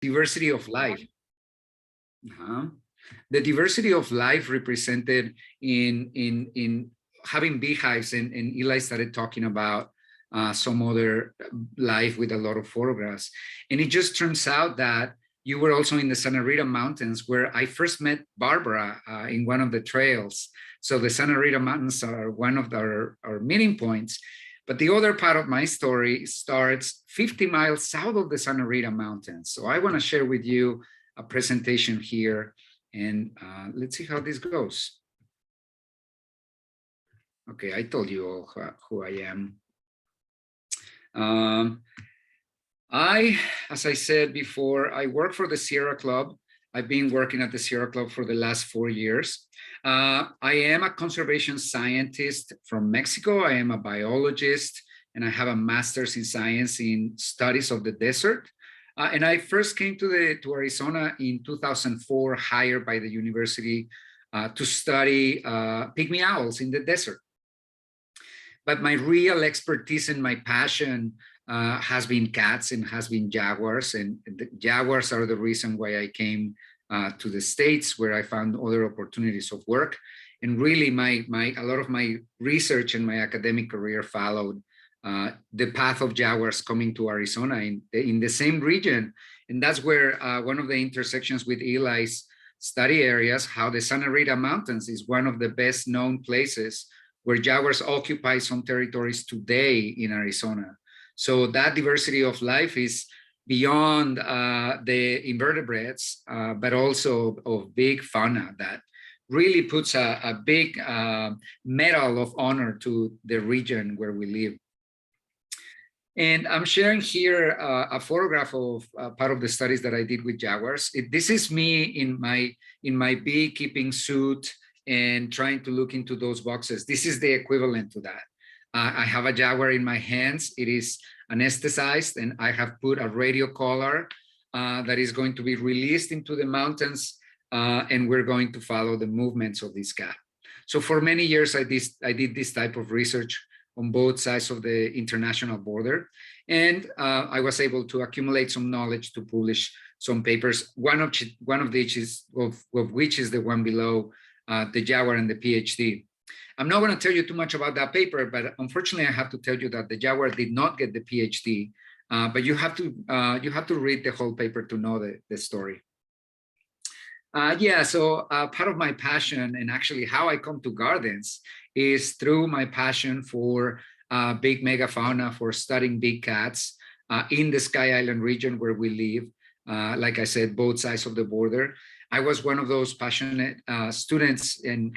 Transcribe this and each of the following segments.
diversity of life. The diversity of life represented in having beehives, and Eli started talking about some other life with a lot of photographs. And it just turns out that you were also in the Santa Rita Mountains, where I first met Barbara in one of the trails. So the Santa Rita Mountains are one of our meeting points. But the other part of my story starts 50 miles south of the Santa Rita Mountains. So I want to share with you a presentation here, and let's see how this goes. Okay, I told you all who I am. As I said before, I work for the Sierra Club. I've been working at the Sierra Club for the last 4 years. I am a conservation scientist from Mexico. I am a biologist, and I have a master's in science in studies of the desert. And I first came to Arizona in 2004, hired by the university to study pygmy owls in the desert. But my real expertise and my passion has been cats and has been jaguars. And the jaguars are the reason why I came to the States, where I found other opportunities of work. And really a lot of my research and my academic career followed the path of jaguars coming to Arizona in the same region. And that's where one of the intersections with Eli's study areas, how the Santa Rita Mountains is one of the best known places where jaguars occupy some territories today in Arizona. So that diversity of life is beyond the invertebrates, but also of big fauna that really puts a big medal of honor to the region where we live. And I'm sharing here a photograph of part of the studies that I did with jaguars. This is me in my beekeeping suit and trying to look into those boxes. This is the equivalent to that. I have a jaguar in my hands. It is anesthetized, and I have put a radio collar that is going to be released into the mountains, and we're going to follow the movements of this cat. So for many years, I did this type of research on both sides of the international border, and I was able to accumulate some knowledge to publish some papers. One of which is the one below, the jaguar and the PhD. I'm not going to tell you too much about that paper, but unfortunately, I have to tell you that the jaguar did not get the PhD. But you have to read the whole paper to know the story. So part of my passion, and actually how I come to gardens, is through my passion for big megafauna, for studying big cats in the Sky Island region where we live. Like I said, both sides of the border. I was one of those passionate students in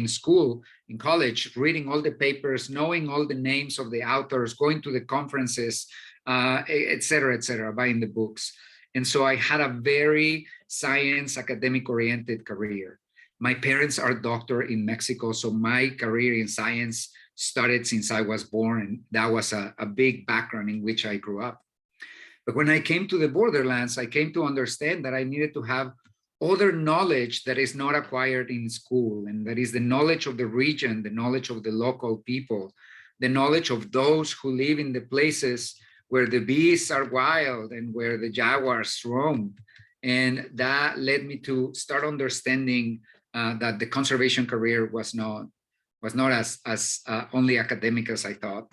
school, in college, reading all the papers, knowing all the names of the authors, going to the conferences, et cetera, buying the books. And so I had a very science academic oriented career. My parents are doctors in Mexico, so my career in science started since I was born, and that was a big background in which I grew up. But when I came to the borderlands, I came to understand that I needed to have other knowledge that is not acquired in school, and that is the knowledge of the region, the knowledge of the local people, the knowledge of those who live in the places where the bees are wild and where the jaguars roam. And that led me to start understanding that the conservation career was not as only academic as I thought.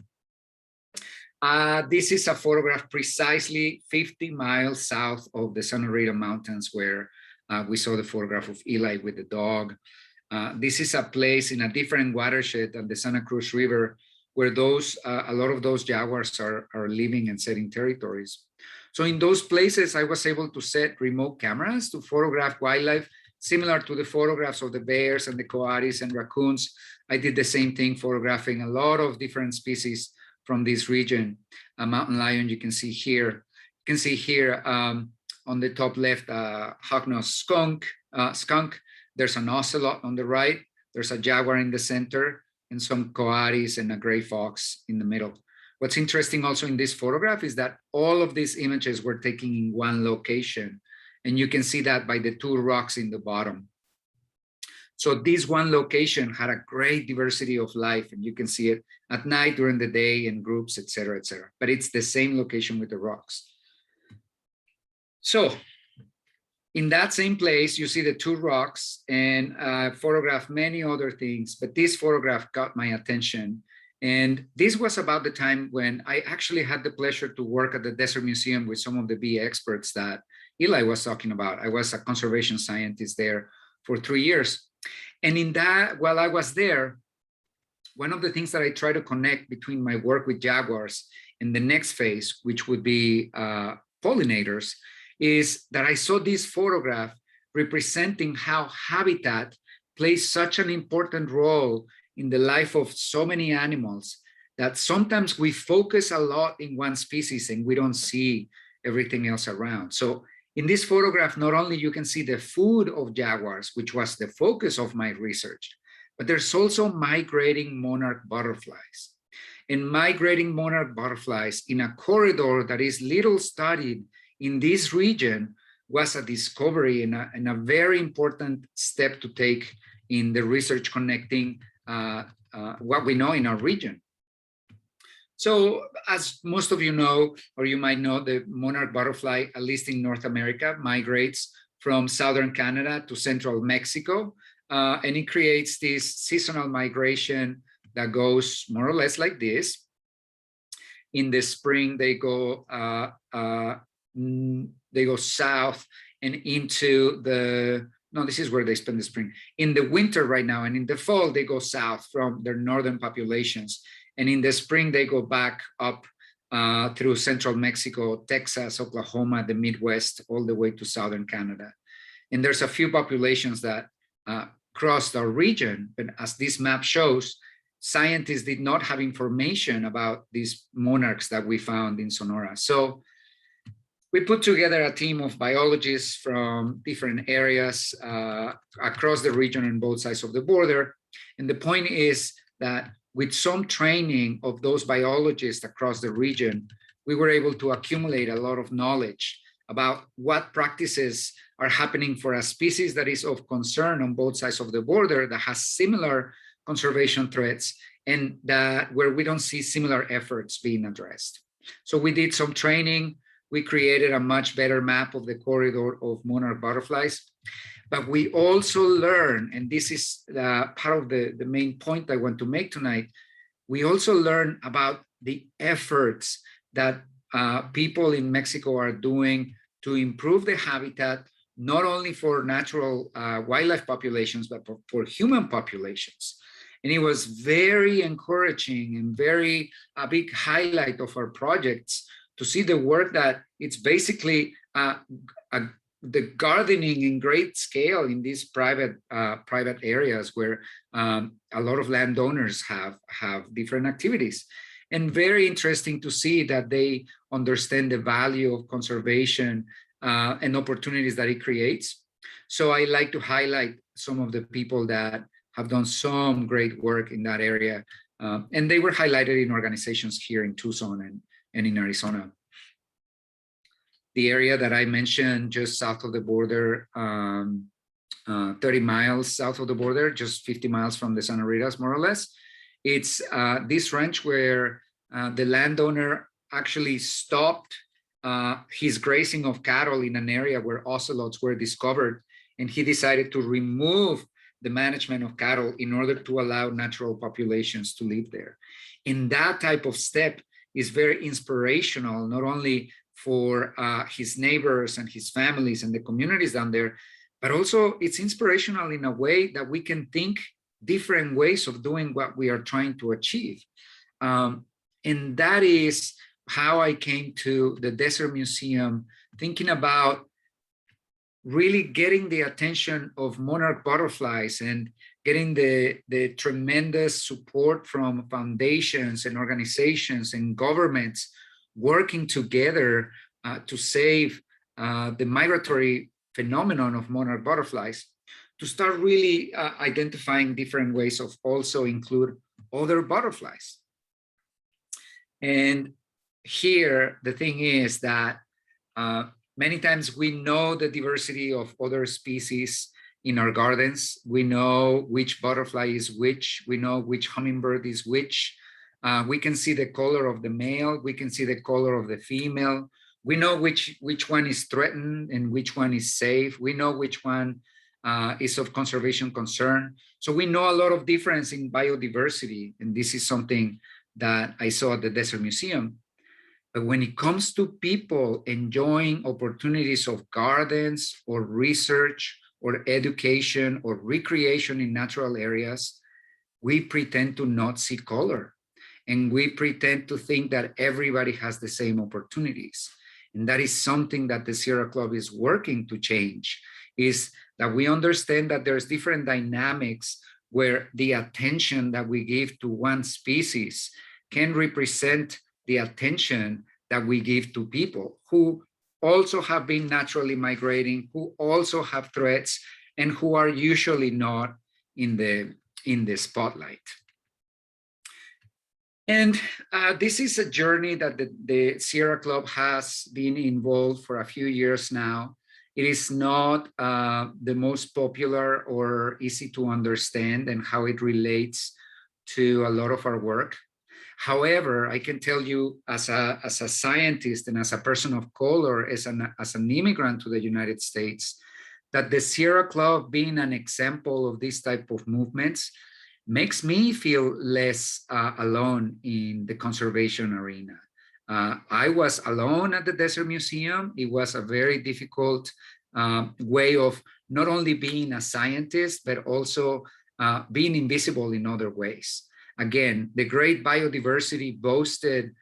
This is a photograph precisely 50 miles south of the Santa Rita Mountains, where we saw the photograph of Eli with the dog. This is a place in a different watershed than the Santa Cruz River, where a lot of those jaguars are living and setting territories. So in those places, I was able to set remote cameras to photograph wildlife, similar to the photographs of the bears and the coatis and raccoons. I did the same thing, photographing a lot of different species from this region. A mountain lion, you can see here. You can see here on the top left, hognose skunk. There's an ocelot on the right. There's a jaguar in the center, and some coatis and a gray fox in the middle. What's interesting also in this photograph is that all of these images were taken in one location, and you can see that by the two rocks in the bottom. So this one location had a great diversity of life, and you can see it at night, during the day, in groups, et cetera, but it's the same location with the rocks. So in that same place, you see the two rocks, and I photographed many other things, but this photograph got my attention. And this was about the time when I actually had the pleasure to work at the Desert Museum with some of the bee experts that Eli was talking about. I was a conservation scientist there for 3 years. And in that, while I was there, one of the things that I try to connect between my work with jaguars and the next phase, which would be pollinators, is that I saw this photograph representing how habitat plays such an important role in the life of so many animals that sometimes we focus a lot in one species and we don't see everything else around. So in this photograph, not only you can see the food of jaguars, which was the focus of my research, but there's also migrating monarch butterflies. And migrating monarch butterflies in a corridor that is little studied in this region was a discovery and a very important step to take in the research connecting what we know in our region. So as most of you know, or you might know, the monarch butterfly, at least in North America, migrates from southern Canada to central Mexico. And it creates this seasonal migration that goes more or less like this. In the spring, they go south and into the, no, this is where they spend the spring. In the winter right now, and in the fall, they go south from their northern populations. And in the spring, they go back up through central Mexico, Texas, Oklahoma, the Midwest, all the way to southern Canada. And there's a few populations that crossed our region, but as this map shows, scientists did not have information about these monarchs that we found in Sonora. So we put together a team of biologists from different areas across the region on both sides of the border. And the point is that with some training of those biologists across the region, we were able to accumulate a lot of knowledge about what practices are happening for a species that is of concern on both sides of the border, that has similar conservation threats, and that where we don't see similar efforts being addressed. So we did some training. We created a much better map of the corridor of monarch butterflies. But we also learn, and this is part of the main point I want to make tonight, we also learn about the efforts that people in Mexico are doing to improve the habitat, not only for natural wildlife populations, but for human populations. And it was very encouraging and very a big highlight of our projects to see the work that it's basically the gardening in great scale in these private areas where a lot of landowners have different activities. And very interesting to see that they understand the value of conservation and opportunities that it creates. So I like to highlight some of the people that have done some great work in that area. And they were highlighted in organizations here in Tucson and in Arizona. The area that I mentioned just south of the border, 30 miles south of the border, just 50 miles from the Santa Ritas, more or less. It's this ranch where the landowner actually stopped his grazing of cattle in an area where ocelots were discovered, and he decided to remove the management of cattle in order to allow natural populations to live there. And that type of step is very inspirational, not only for his neighbors and his families and the communities down there, but also it's inspirational in a way that we can think different ways of doing what we are trying to achieve. And that is how I came to the Desert Museum, thinking about really getting the attention of monarch butterflies and getting the tremendous support from foundations and organizations and governments working together to save the migratory phenomenon of monarch butterflies, to start really identifying different ways of also include other butterflies. And here, the thing is that many times we know the diversity of other species in our gardens. We know which butterfly is which. We know which hummingbird is which. We can see the color of the male. We can see the color of the female. We know which one is threatened and which one is safe. We know which one is of conservation concern. So we know a lot of difference in biodiversity. And this is something that I saw at the Desert Museum. But when it comes to people enjoying opportunities of gardens or research or education or recreation in natural areas, we pretend to not see color. And we pretend to think that everybody has the same opportunities. And that is something that the Sierra Club is working to change, is that we understand that there's different dynamics where the attention that we give to one species can represent the attention that we give to people who also have been naturally migrating, who also have threats, and who are usually not in the spotlight. And this is a journey that the Sierra Club has been involved for a few years now. It is not the most popular or easy to understand and how it relates to a lot of our work. However, I can tell you as a scientist and as a person of color, as an immigrant to the United States, that the Sierra Club being an example of this type of movements makes me feel less alone in the conservation arena. I was alone at the Desert Museum. It was a very difficult way of not only being a scientist, but also being invisible in other ways. Again, the great biodiversity boasted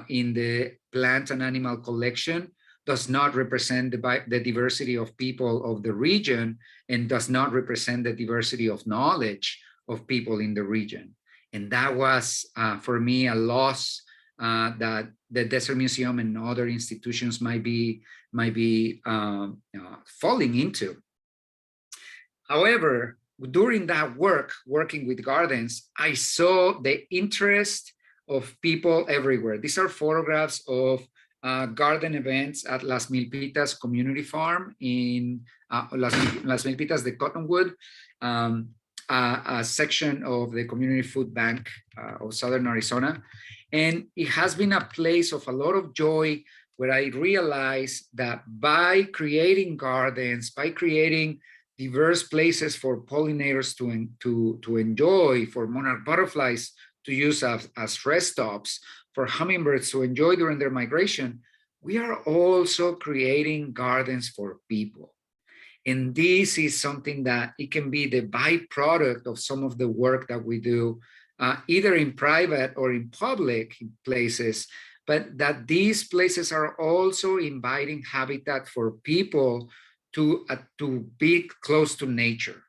in the plant and animal collection does not represent the diversity of people of the region and does not represent the diversity of knowledge of people in the region. And that was, for me, a loss that the Desert Museum and other institutions might be falling into. However, during that working with gardens, I saw the interest of people everywhere. These are photographs of garden events at Las Milpitas Community Farm in Las Milpitas de Cottonwood, a section of the Community Food Bank of Southern Arizona. And it has been a place of a lot of joy where I realized that by creating gardens, by creating diverse places for pollinators to enjoy, for monarch butterflies to use as rest stops, for hummingbirds to enjoy during their migration, we are also creating gardens for people. And this is something that it can be the byproduct of some of the work that we do, either in private or in public places, but that these places are also inviting habitat for people to be close to nature.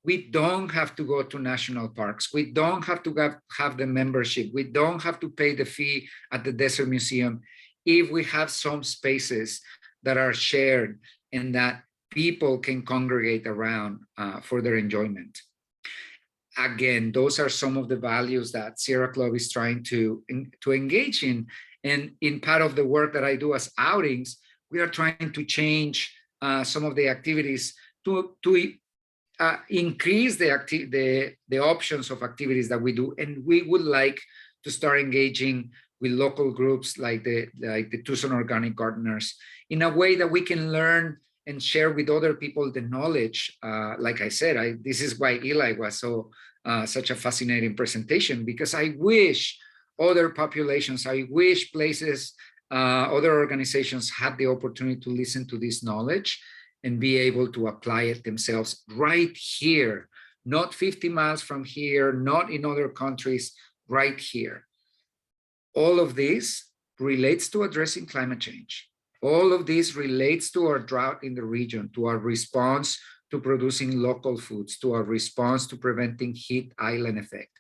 We don't have to go to national parks. We don't have to have the membership. We don't have to pay the fee at the Desert Museum if we have some spaces that are shared and that people can congregate around for their enjoyment. Again, those are some of the values that Sierra Club is trying to engage in. And in part of the work that I do as outings, we are trying to change some of the activities to increase the options of activities that we do. And we would like to start engaging with local groups like the Tucson Organic Gardeners in a way that we can learn and share with other people the knowledge. Like I said, this is why Eli was such a fascinating presentation, because I wish other populations, I wish places, other organizations had the opportunity to listen to this knowledge and be able to apply it themselves right here, not 50 miles from here, not in other countries, right here. All of this relates to addressing climate change. All of this relates to our drought in the region, to our response to producing local foods, to our response to preventing heat island effect,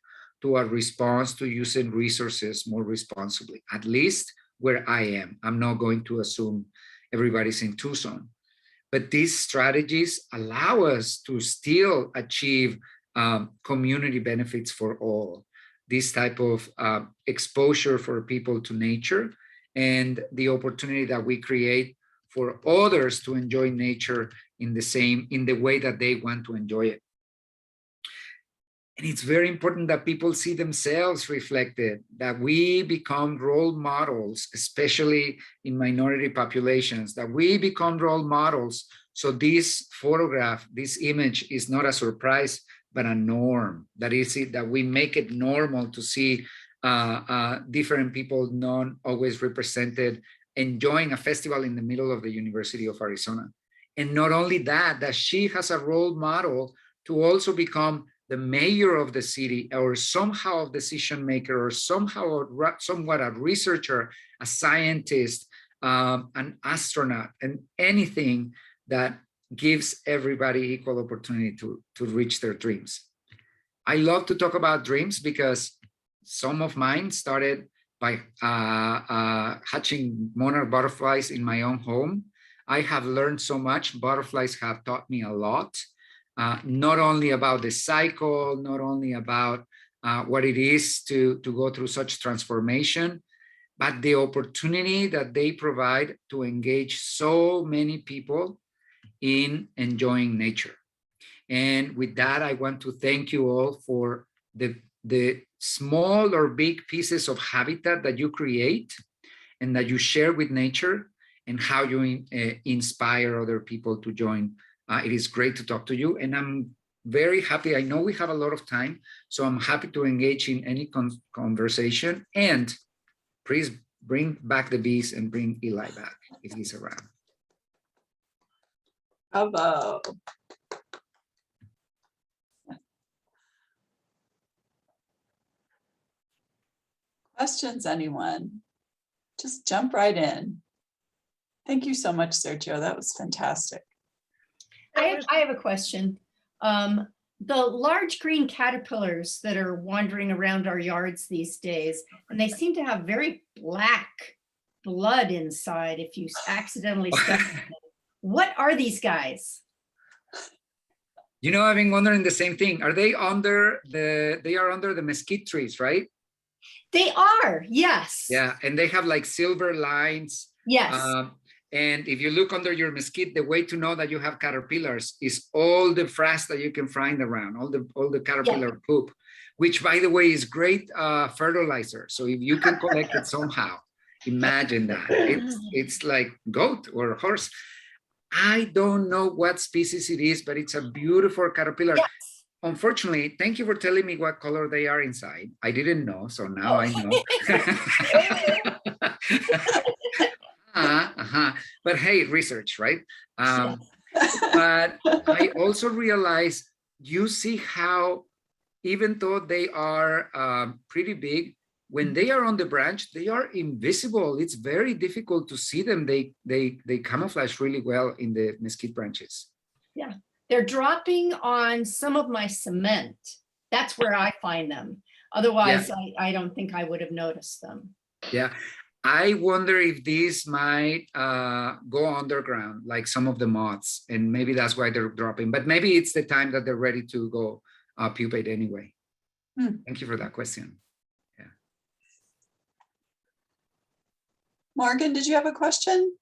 to our response to using resources more responsibly, at least where I am. I'm not going to assume everybody's in Tucson. But these strategies allow us to still achieve community benefits for all. This type of exposure for people to nature and the opportunity that we create for others to enjoy nature in the way that they want to enjoy it. And it's very important that people see themselves reflected, that we become role models, especially in minority populations, that we become role models. So this photograph, this image is not a surprise, but a norm. That is it, that we make it normal to see different people not always represented, enjoying a festival in the middle of the University of Arizona. And not only that, that she has a role model to also become the mayor of the city, or somehow a decision maker, or somehow somewhat a researcher, a scientist, an astronaut, and anything that gives everybody equal opportunity to reach their dreams. I love to talk about dreams because some of mine started by hatching monarch butterflies in my own home. I have learned so much. Butterflies have taught me a lot. Not only about the cycle, not only about what it is to go through such transformation, but the opportunity that they provide to engage so many people in enjoying nature. And with that, I want to thank you all for the small or big pieces of habitat that you create and that you share with nature, and how you inspire other people to join. It is great to talk to you, and I'm very happy. I know we have a lot of time, so I'm happy to engage in any conversation. And please bring back the bees and bring Eli back if he's around. Bravo. Questions, anyone? Just jump right in. Thank you so much, Sergio. That was fantastic. I have a question. The large green caterpillars that are wandering around our yards these days, and they seem to have very black blood inside if you accidentally step on them. What are these guys? You know, I've been wondering the same thing. Are they under they are under the mesquite trees, right? They are, yes. Yeah, and they have like silver lines. Yes. And if you look under your mesquite, the way to know that you have caterpillars is all the frass that you can find around, all the caterpillar poop, which, by the way, is great fertilizer. So if you can collect it somehow, imagine that. It's like goat or horse. I don't know what species it is, but it's a beautiful caterpillar. Yes. Unfortunately, thank you for telling me what color they are inside. I didn't know, so now I know. But hey, research, right? But I also realized, you see how, even though they are pretty big, when they are on the branch, they are invisible. It's very difficult to see them. They camouflage really well in the mesquite branches. Yeah, they're dropping on some of my cement. That's where I find them. Otherwise, I don't think I would have noticed them. Yeah. I wonder if these might go underground, like some of the moths, and maybe that's why they're dropping. But maybe it's the time that they're ready to go pupate anyway. Thank you for that question. Yeah. Morgan, did you have a question?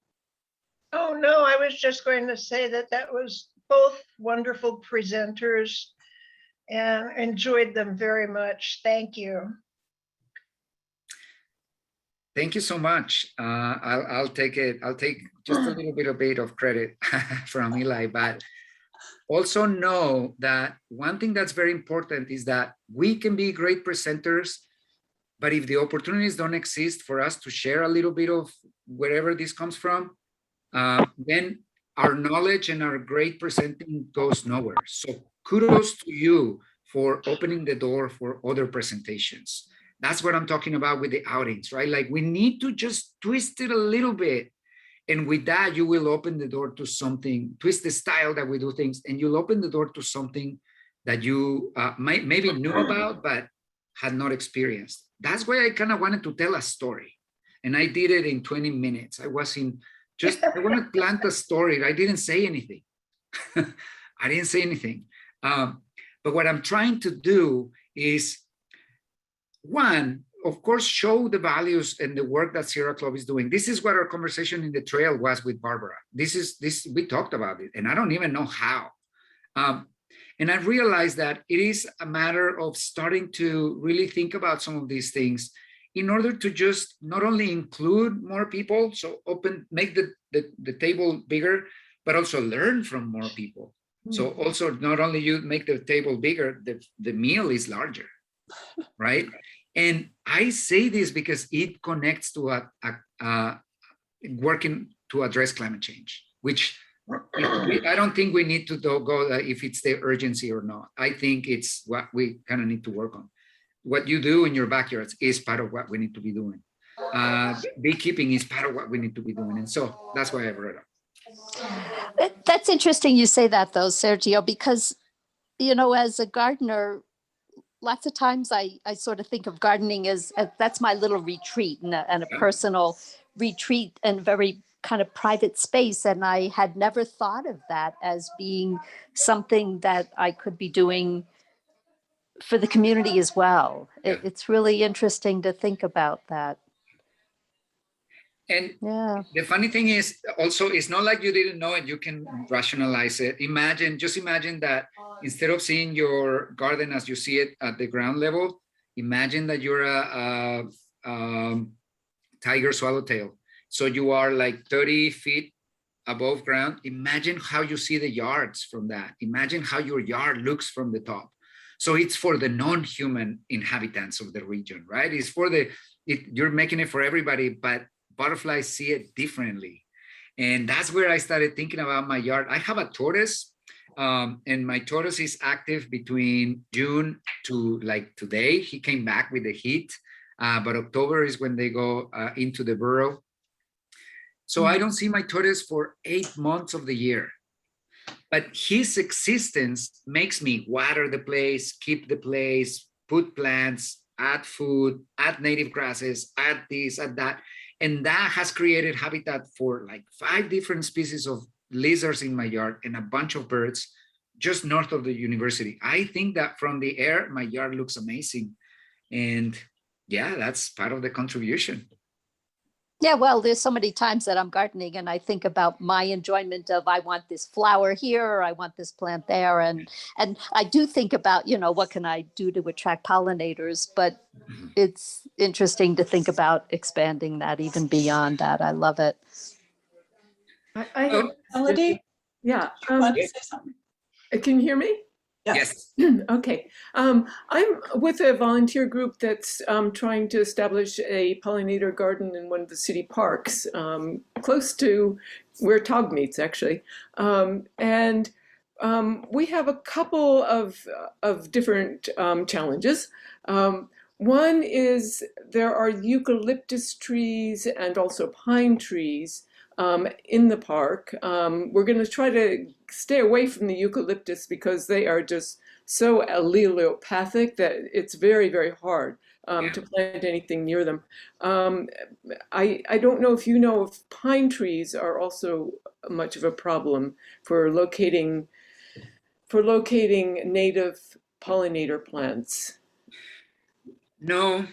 Oh, no, I was just going to say that that was both wonderful presenters and enjoyed them very much. Thank you. Thank you so much. I'll take it. I'll take just a little bit of credit from Eli, but also know that one thing that's very important is that we can be great presenters, but if the opportunities don't exist for us to share a little bit of wherever this comes from, then our knowledge and our great presenting goes nowhere. So kudos to you for opening the door for other presentations. That's what I'm talking about with the outings, right? Like, we need to just twist it a little bit. And with that, you will open the door to something, twist the style that we do things, and you'll open the door to something that you maybe knew about, but had not experienced. That's why I kind of wanted to tell a story. And I did it in 20 minutes. I want to plant a story. I didn't say anything. I didn't say anything. But what I'm trying to do is, one, of course, show the values and the work that Sierra Club is doing. This is what our conversation in the trail was with Barbara. We talked about it, and I don't even know how. And I realized that it is a matter of starting to really think about some of these things in order to just not only include more people, so make the table bigger, but also learn from more people. So also not only you make the table bigger, the meal is larger, right? And I say this because it connects to working to address climate change, which I don't think we need to go if it's the urgency or not. I think it's what we kind of need to work on. What you do in your backyards is part of what we need to be doing. Beekeeping is part of what we need to be doing. And so that's why I brought it up. That's interesting you say that though, Sergio, because, you know, as a gardener, lots of times I sort of think of gardening as that's my little retreat and a personal retreat and very kind of private space. And I had never thought of that as being something that I could be doing for the community as well. It's really interesting to think about that. And the funny thing is also, it's not like you didn't know it, you can rationalize it. Just imagine that instead of seeing your garden as you see it at the ground level, imagine that you're a tiger swallowtail. So you are like 30 feet above ground. Imagine how you see the yards from that. Imagine how your yard looks from the top. So it's for the non-human inhabitants of the region, right? It's for you're making it for everybody, but butterflies see it differently. And that's where I started thinking about my yard. I have a tortoise, and my tortoise is active between June to like today. He came back with the heat, but October is when they go into the burrow. So I don't see my tortoise for 8 months of the year. But his existence makes me water the place, keep the place, put plants, add food, add native grasses, add this, add that. And that has created habitat for like 5 different species of lizards in my yard and a bunch of birds just north of the university. I think that from the air, my yard looks amazing. And yeah, that's part of the contribution. Yeah, well, there's so many times that I'm gardening and I think about my enjoyment of I want this flower here or I want this plant there. And I do think about, you know, what can I do to attract pollinators? But it's interesting to think about expanding that even beyond that. I love it. Melody? Yeah. You want to say something? Can you hear me? Yes. Okay. I'm with a volunteer group that's trying to establish a pollinator garden in one of the city parks, close to where Tog meets, actually. And we have a couple of different challenges. One is there are eucalyptus trees and also pine trees in the park. We're going to try to stay away from the eucalyptus because they are just so allelopathic that it's very, very hard to plant anything near them. I don't know if you know if pine trees are also much of a problem for locating native pollinator plants. No.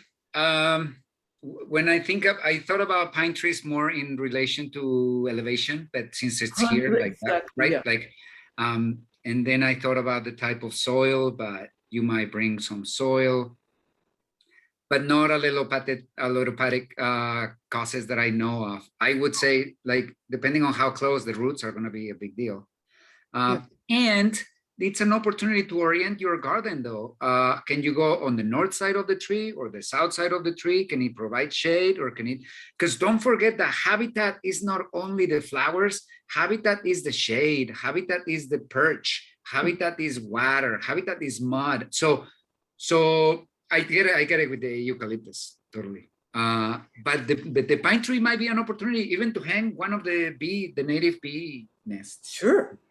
When I thought about pine trees more in relation to elevation, but since it's here like that, right? Yeah. Like, and then I thought about the type of soil, but you might bring some soil, but not allelopathic causes that I know of. I would say, like, depending on how close the roots are going to be a big deal. And it's an opportunity to orient your garden though. Can you go on the north side of the tree or the south side of the tree? Can it provide shade or can it, because don't forget that habitat is not only the flowers, habitat is the shade, habitat is the perch, habitat is water, habitat is mud. So I get it with the eucalyptus, totally. But the pine tree might be an opportunity even to hang one of the native bee nests.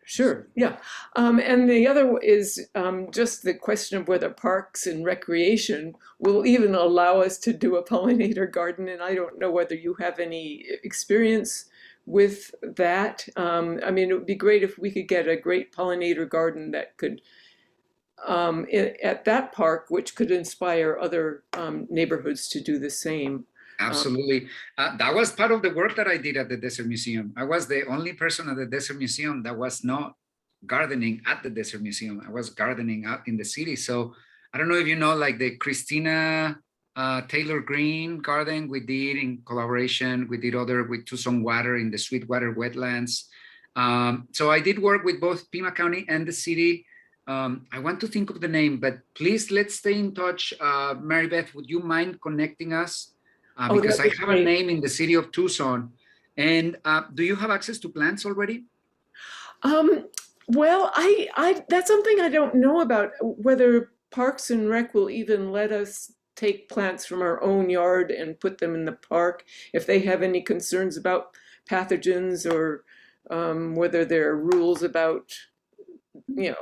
Sure, yeah. And the other is just the question of whether parks and recreation will even allow us to do a pollinator garden. And I don't know whether you have any experience with that. I mean, it would be great if we could get a great pollinator garden that could, at that park, which could inspire other neighborhoods to do the same. Absolutely. That was part of the work that I did at the Desert Museum. I was the only person at the Desert Museum that was not gardening at the Desert Museum. I was gardening out in the city. So I don't know if you know, like the Christina Taylor Green garden we did in collaboration. We did other with Tucson Water in the Sweetwater wetlands. So I did work with both Pima County and the city. I want to think of the name, but please let's stay in touch. Mary Beth, would you mind connecting us? Because I have a name in the city of Tucson. And do you have access to plants already? Well, I that's something I don't know about, whether Parks and Rec will even let us take plants from our own yard and put them in the park if they have any concerns about pathogens, or whether there are rules about, you know,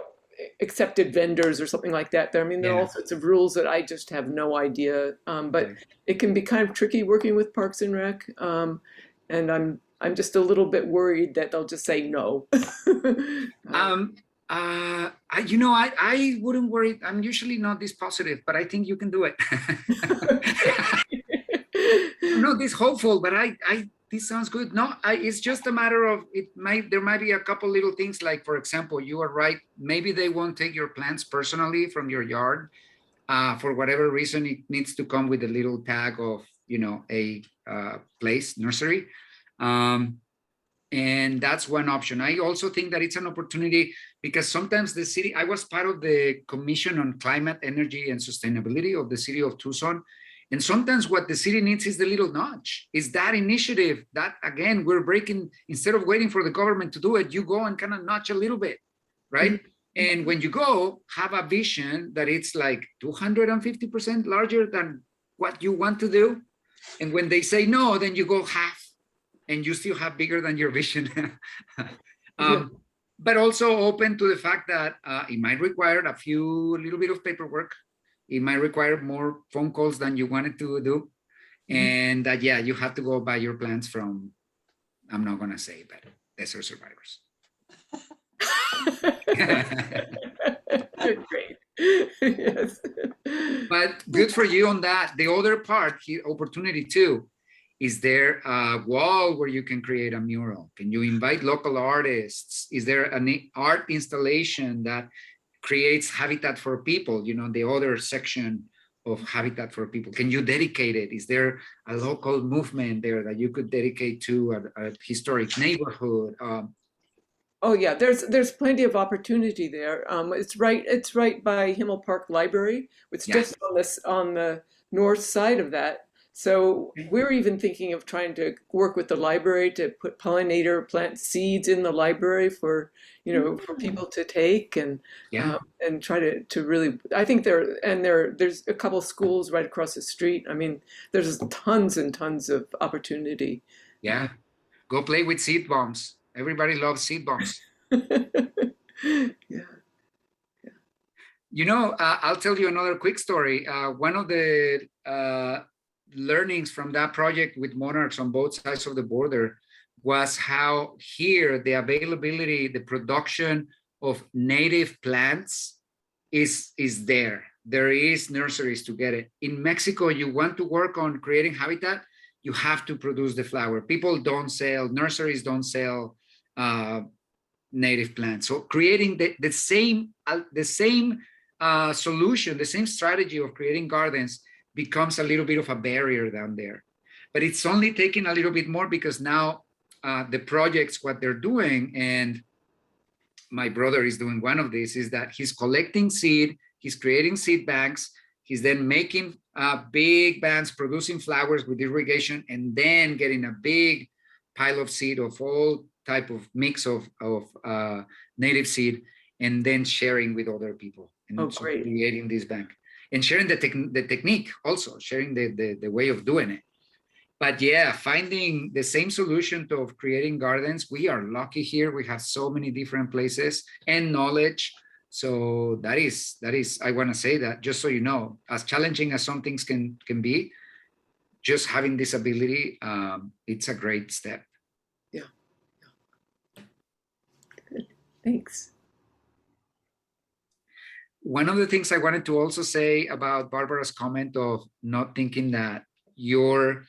accepted vendors or something like that. I mean, there are all sorts of rules that I just have no idea. But it can be kind of tricky working with Parks and Rec. And I'm just a little bit worried that they'll just say no. I wouldn't worry. I'm usually not this positive, but I think you can do it. I'm not this hopeful, but this sounds good. No, it's just a matter of there might be a couple little things, like, for example, you are right. Maybe they won't take your plants personally from your yard. For whatever reason, it needs to come with a little tag of, a place, nursery. And that's one option. I also think that it's an opportunity because sometimes the city, I was part of the Commission on Climate, Energy, and Sustainability of the city of Tucson. And sometimes what the city needs is the little nudge, is that initiative that, again, we're breaking, instead of waiting for the government to do it, you go and kind of nudge a little bit, right? Mm-hmm. And when you go, have a vision that it's like 250% larger than what you want to do. And when they say no, then you go half, and you still have bigger than your vision. But also open to the fact that it might require a little bit of paperwork. It might require more phone calls than you wanted to do. Mm-hmm. And that, you have to go buy your plants from, I'm not gonna say, but desert survivors. Great. Yes. But good for you on that. The other part here, opportunity too, is there a wall where you can create a mural? Can you invite local artists? Is there an art installation that creates habitat for people? The other section of Habitat for People. Can you dedicate it? Is there a local movement there that you could dedicate to a historic neighborhood? Oh yeah, there's plenty of opportunity there. It's right by Himmel Park Library. It's just on the north side of that. So we're even thinking of trying to work with the library to put pollinator plant seeds in the library for people to take and try to really. I think there's a couple schools right across the street. I mean, there's tons and tons of opportunity. Yeah, go play with seed bombs. Everybody loves seed bombs. Yeah. I'll tell you another quick story. One of the learnings from that project with monarchs on both sides of the border was how here the availability, the production of native plants is there. There is nurseries to get it. In Mexico, you want to work on creating habitat, you have to produce the flower. People don't sell, nurseries don't sell native plants. So creating the same solution, the same strategy of creating gardens becomes a little bit of a barrier down there. But it's only taking a little bit more because now the projects, what they're doing, and my brother is doing one of these, is that he's collecting seed, he's creating seed banks, he's then making big banks, producing flowers with irrigation, and then getting a big pile of seed of all type of mix of native seed, and then sharing with other people. And so creating this bank. And sharing the technique also, sharing the way of doing it. But finding the same solution of creating gardens, we are lucky here. We have so many different places and knowledge. So that is, I want to say that just so you know, as challenging as some things can be, just having this ability, it's a great step. Yeah. Good. Thanks. One of the things I wanted to also say about Barbara's comment of not thinking that your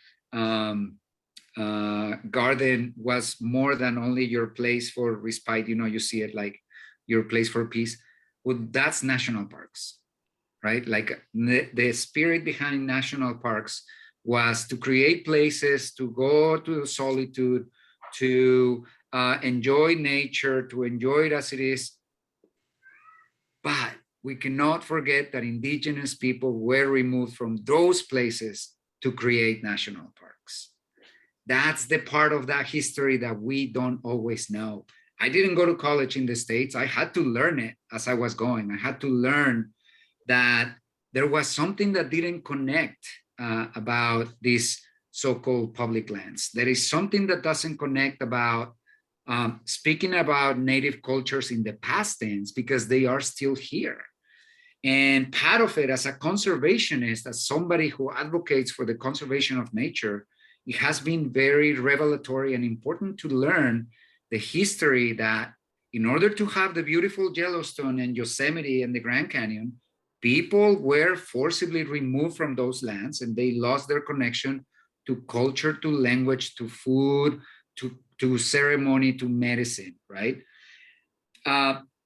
garden was more than only your place for respite. You see it like your place for peace. Well, that's national parks, right? Like the spirit behind national parks was to create places to go to solitude, to enjoy nature, to enjoy it as it is. But we cannot forget that indigenous people were removed from those places to create national parks. That's the part of that history that we don't always know. I didn't go to college in the States. I had to learn it as I was going. I had to learn that there was something that didn't connect about these so-called public lands. There is something that doesn't connect about speaking about native cultures in the past tense, because they are still here. And part of it, as a conservationist, as somebody who advocates for the conservation of nature, it has been very revelatory and important to learn the history that in order to have the beautiful Yellowstone and Yosemite and the Grand Canyon, people were forcibly removed from those lands, and they lost their connection to culture, to language, to food, to ceremony, to medicine, right?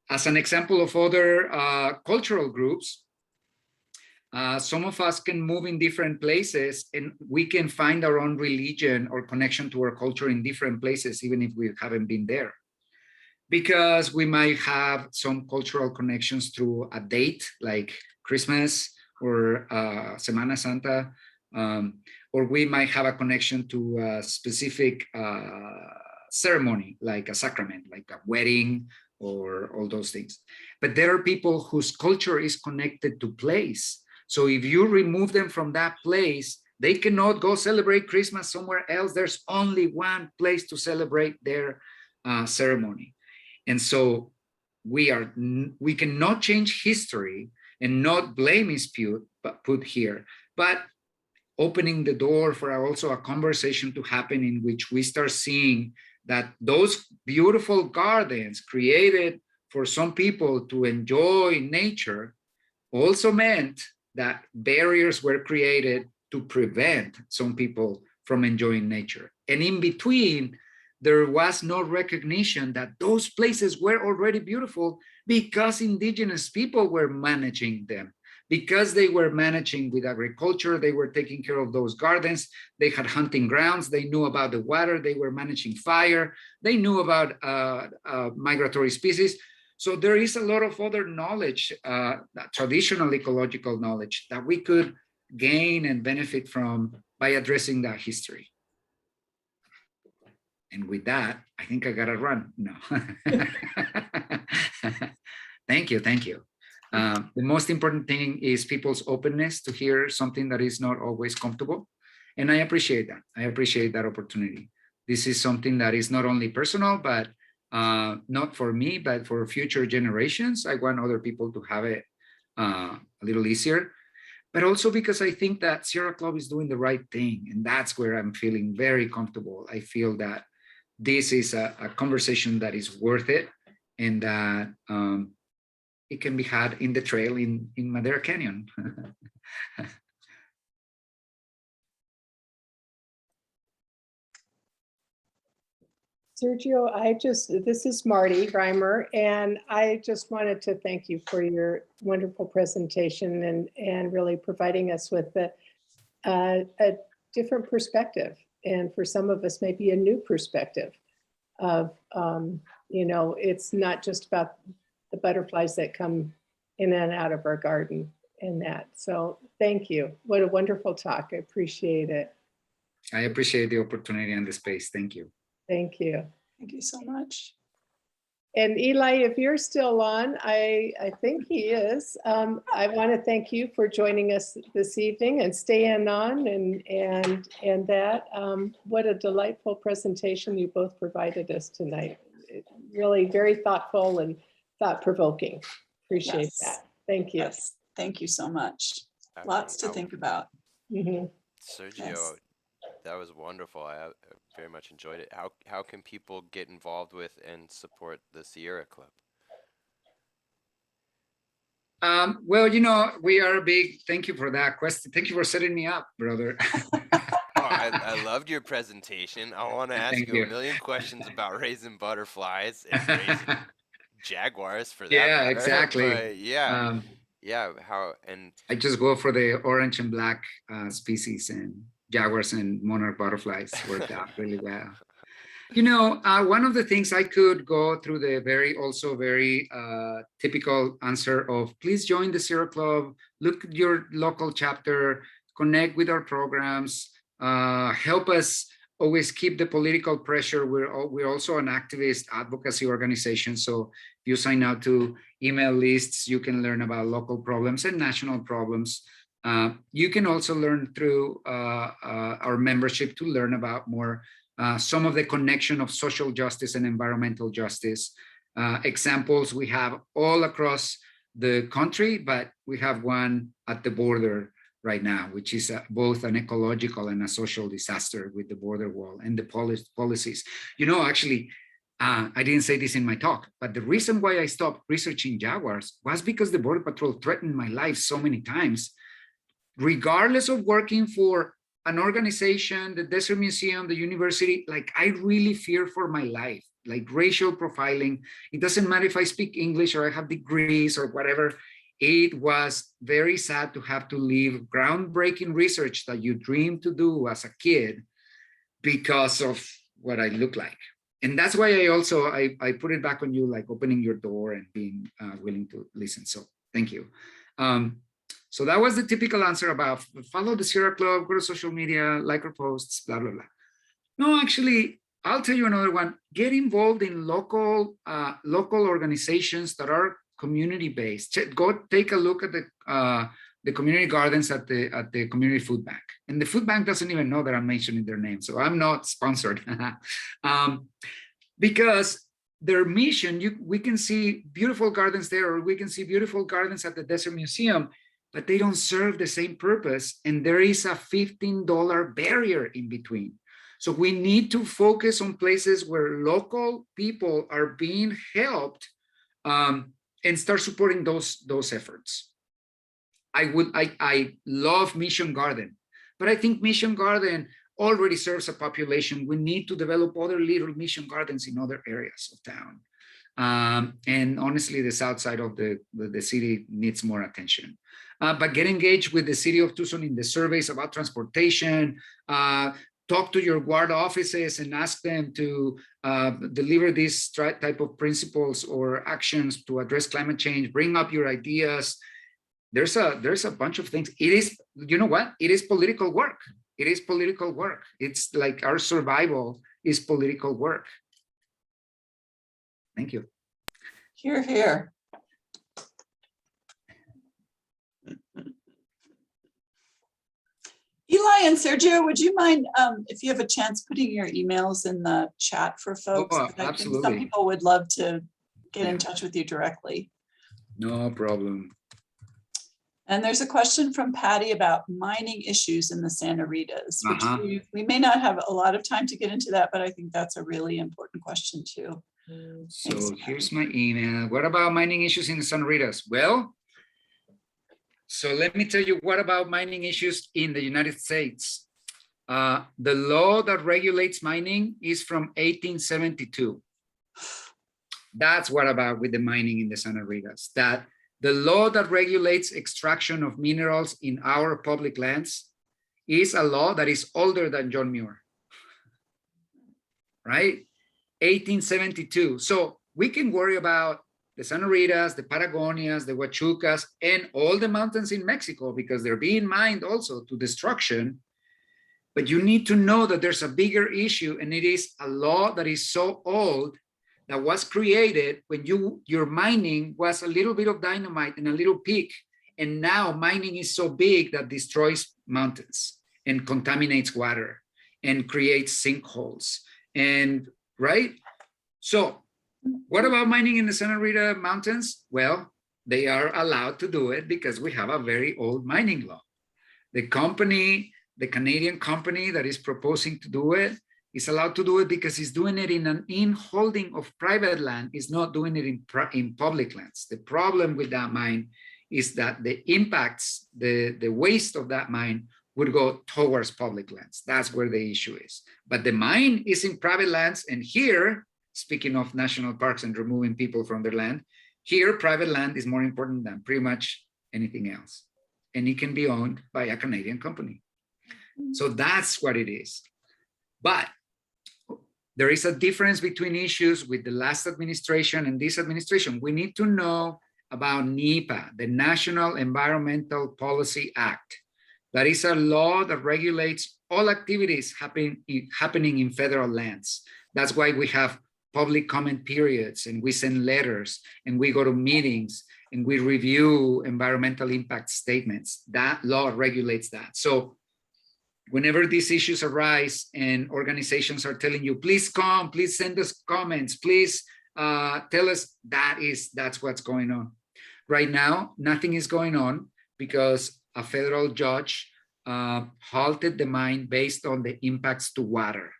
As an example of other cultural groups, some of us can move in different places and we can find our own religion or connection to our culture in different places, even if we haven't been there. Because we might have some cultural connections through a date like Christmas or Semana Santa, or we might have a connection to a specific ceremony, like a sacrament, like a wedding, or all those things. But there are people whose culture is connected to place. So if you remove them from that place, they cannot go celebrate Christmas somewhere else. There's only one place to celebrate their ceremony. And so we cannot change history and not blame is put here, but opening the door for also a conversation to happen in which we start seeing that those beautiful gardens created for some people to enjoy nature also meant that barriers were created to prevent some people from enjoying nature. And in between, there was no recognition that those places were already beautiful because indigenous people were managing them. Because they were managing with agriculture, they were taking care of those gardens, they had hunting grounds, they knew about the water, they were managing fire, they knew about migratory species. So there is a lot of other knowledge, traditional ecological knowledge, that we could gain and benefit from by addressing that history. And with that, I think I gotta run. No. Thank you, thank you. The most important thing is people's openness to hear something that is not always comfortable. And I appreciate that. I appreciate that opportunity. This is something that is not only personal, but not for me, but for future generations. I want other people to have it a little easier, but also because I think that Sierra Club is doing the right thing. And that's where I'm feeling very comfortable. I feel that this is a conversation that is worth it, and that it can be had in the trail in Madera Canyon. Sergio, this is Marty Reimer, and I just wanted to thank you for your wonderful presentation and really providing us with a different perspective. And for some of us, maybe a new perspective of, it's not just about the butterflies that come in and out of our garden and that. So thank you. What a wonderful talk. I appreciate it. I appreciate the opportunity and the space. Thank you. Thank you. Thank you so much. And Eli, if you're still on, I think he is. I want to thank you for joining us this evening and staying on and that. What a delightful presentation you both provided us tonight. Really very thoughtful and thought-provoking. Appreciate that. Thank you. Yes, thank you so much. Lots to think about. Mm-hmm. Sergio, Yes. that was wonderful. I very much enjoyed it. How can people get involved with and support the Sierra Club? Well, we are a big, thank you for that question. Thank you for setting me up, brother. I loved your presentation. I want to ask Thank you you. a million questions about raising butterflies and raising jaguars for that Yeah, matter. exactly. But yeah, Um, yeah. How and I just go for the orange and black species, and jaguars and monarch butterflies work out really well. You know, one of the things I could go through the also very typical answer of please join the Sierra Club, look at your local chapter, connect with our programs, help us always keep the political pressure. We're also an activist advocacy organization. So if you sign out to email lists, you can learn about local problems and national problems. You can also learn through our membership to learn about more some of the connection of social justice and environmental justice. Examples we have all across the country, but we have one at the border right now, which is both an ecological and a social disaster with the border wall and the policies. You know, actually, I didn't say this in my talk, but the reason why I stopped researching jaguars was because the Border Patrol threatened my life so many times. Regardless of working for an organization, the Desert Museum, the university, like I really fear for my life, like racial profiling. It doesn't matter if I speak English or I have degrees or whatever. It was very sad to have to leave groundbreaking research that you dreamed to do as a kid because of what I look like. And that's why I put it back on you, like opening your door and being willing to listen. So thank you. So that was the typical answer about follow the Sierra Club, go to social media, like our posts, blah, blah, blah. No, actually, I'll tell you another one. Get involved in local organizations that are community-based. Go take a look at the community gardens at the community food bank. And the food bank doesn't even know that I'm mentioning their name, so I'm not sponsored. Because their mission, we can see beautiful gardens there, or we can see beautiful gardens at the Desert Museum, but they don't serve the same purpose. And there is a $15 barrier in between. So we need to focus on places where local people are being helped and start supporting those efforts. I love Mission Garden, but I think Mission Garden already serves a population. We need to develop other little mission gardens in other areas of town. And honestly, the south side of the city needs more attention. But get engaged with the city of Tucson in the surveys about transportation. Talk to your guard offices and ask them to deliver these type of principles or actions to address climate change. Bring up your ideas. There's a bunch of things. It is, you know what? It is political work. It is political work. It's like our survival is political work. Thank you. Hear, hear. Eli and Sergio, would you mind, if you have a chance, putting your emails in the chat for folks? Oh, I think some absolutely. people would love to get in touch with you directly. No problem. And there's a question from Patty about mining issues in the Santa Ritas, which we may not have a lot of time to get into that, but I think that's a really important question too. So Thanks, here's my email. What about mining issues in the Santa Ritas? Well, so let me tell you what about mining issues in the United States. The law that regulates mining is from 1872. That's what about with the mining in the Santa Ritas, that the law that regulates extraction of minerals in our public lands is a law that is older than John Muir, right? 1872. So we can worry about the Santa Ritas, the Patagonias, the Huachucas, and all the mountains in Mexico because they're being mined also to destruction. But you need to know that there's a bigger issue, and it is a law that is so old that was created when your mining was a little bit of dynamite and a little peak. And now mining is so big that destroys mountains and contaminates water and creates sinkholes. And right? So what about mining in the Santa Rita Mountains? Well, they are allowed to do it because we have a very old mining law. The company, the Canadian company that is proposing to do it, is allowed to do it because he's doing it in an in-holding of private land. He's not doing it in public lands. The problem with that mine is that the impacts, the waste of that mine would go towards public lands. That's where the issue is. But the mine is in private lands, and here, speaking of national parks and removing people from their land. Here, private land is more important than pretty much anything else. And it can be owned by a Canadian company. So that's what it is. But there is a difference between issues with the last administration and this administration. We need to know about NEPA, the National Environmental Policy Act. That is a law that regulates all activities happening in federal lands. That's why we have public comment periods, and we send letters, and we go to meetings, and we review environmental impact statements. That law regulates that. So whenever these issues arise and organizations are telling you, please come, please send us comments, please tell us, that's what's going on. Right now, nothing is going on because a federal judge halted the mine based on the impacts to water.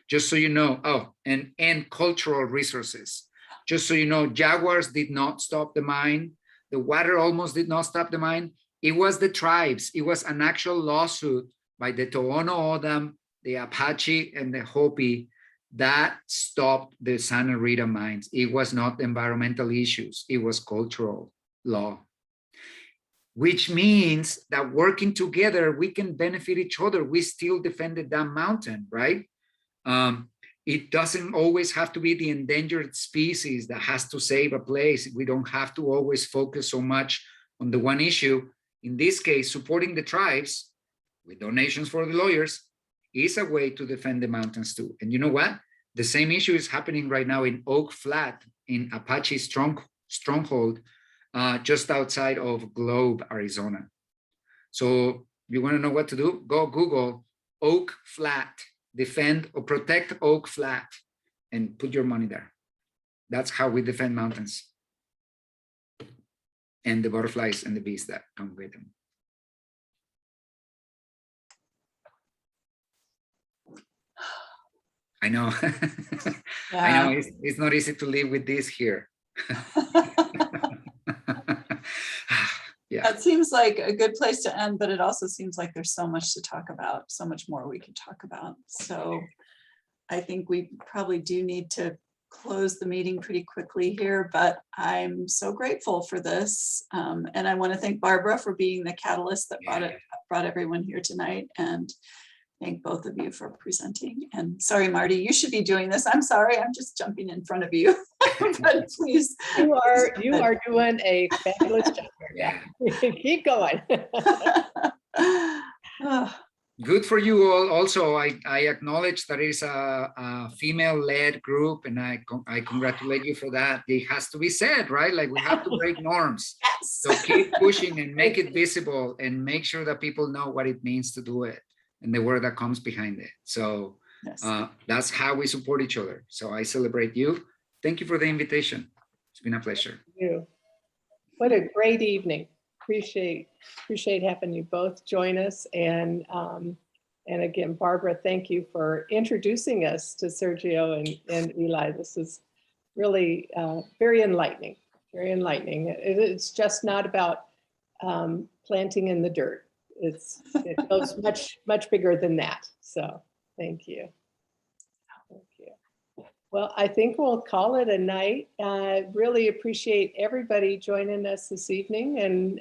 Just so you know, and cultural resources. Just so you know, jaguars did not stop the mine. The water almost did not stop the mine. It was the tribes. It was an actual lawsuit by the Tohono O'odham, the Apache, and the Hopi that stopped the Santa Rita mines. It was not environmental issues. It was cultural law, which means that working together, we can benefit each other. We still defended that mountain, right? It doesn't always have to be the endangered species that has to save a place. We don't have to always focus so much on the one issue. In this case, supporting the tribes with donations for the lawyers is a way to defend the mountains too. And you know what? The same issue is happening right now in Oak Flat in Apache stronghold, just outside of Globe, Arizona. So you want to know what to do? Go Google Oak Flat, defend or protect Oak Flat, and put your money there. That's how we defend mountains and the butterflies and the bees that come with them. I know. Yeah. I know it's not easy to live with this here. Yeah. That seems like a good place to end, but it also seems like there's so much to talk about, so much more we can talk about. So I think we probably do need to close the meeting pretty quickly here, but I'm so grateful for this. And I want to thank Barbara for being the catalyst that brought everyone here tonight, and thank both of you for presenting. And sorry, Marty, you should be doing this. I'm sorry, I'm just jumping in front of you. But please. You are doing a fabulous job. Yeah. Keep going. Good for you all. Also, I acknowledge that it's a female-led group, and I congratulate you for that. It has to be said, right? Like, we have to break norms. Yes. So keep pushing and make it visible, and make sure that people know what it means to do it and the word that comes behind it. So Yes. That's how we support each other. So I celebrate you. Thank you for the invitation. It's been a pleasure. Thank you. What a great evening. Appreciate having you both join us. And again, Barbara, thank you for introducing us to Sergio and Eli. This is really very enlightening, very enlightening. It's just not about planting in the dirt. It goes much bigger than that. So thank you. Thank you. Well, I think we'll call it a night. Really appreciate everybody joining us this evening, and